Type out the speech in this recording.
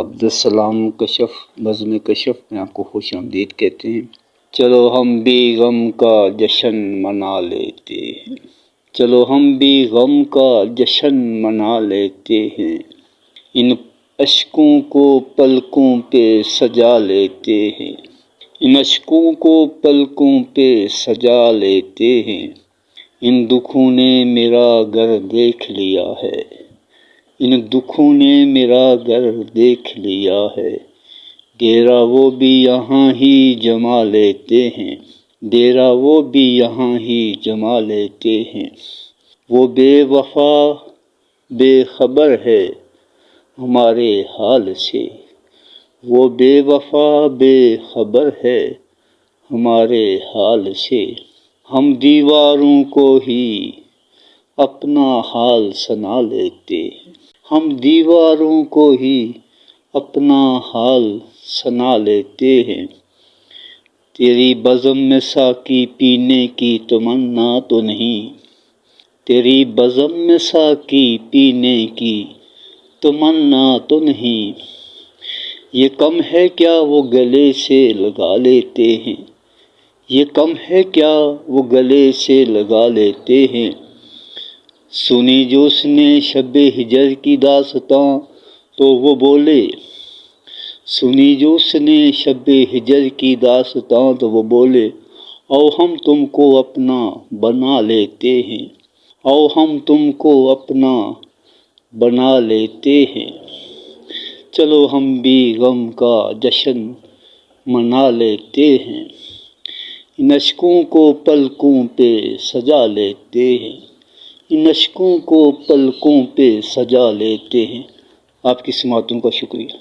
عبدالسلام کشف بزم کشف میں آپ کو خوش آمدید کہتے ہیں۔ چلو ہم بھی غم کا جشن منا لیتے ہیں، چلو ہم بھی غم کا جشن منا لیتے ہیں، ان اشکوں کو پلکوں پہ سجا لیتے ہیں، ان اشکوں کو پلکوں پہ سجا لیتے ہیں، ان دکھوں نے میرا گھر دیکھ لیا ہے، ان دکھوں نے میرا گھر دیکھ لیا ہے، ڈیرا وہ بھی یہاں ہی جما لیتے ہیں، ڈیرا وہ بھی یہاں ہی جما لیتے ہیں، وہ بے وفا بے خبر ہے ہمارے حال سے، وہ بے وفا بے خبر ہے ہمارے حال سے، ہم دیواروں کو ہی اپنا حال سنا لیتے ہیں، ہم دیواروں کو ہی اپنا حال سنا لیتے ہیں، تیری بزم میں ساقی پینے کی تمنا تو نہیں، تیری بزم میں ساقی پینے کی تمنا تو نہیں، یہ کم ہے کیا وہ گلے سے لگا لیتے ہیں، یہ کم ہے کیا وہ گلے سے لگا لیتے ہیں، سنی جو اس نے شب ہجر کی داستاں تو وہ بولے، سنی جو اس نے شب ہجر کی داستاں تو وہ بولے، او ہم تم کو اپنا بنا لیتے ہیں، او ہم تم کو اپنا بنا لیتے ہیں، چلو ہم بھی غم کا جشن منا لیتے ہیں، ان اشکوں کو پلکوں پہ سجا لیتے ہیں، ان اشکوں کو پلکوں پہ سجا لیتے ہیں۔ آپ کی سماعتوں کا شکریہ۔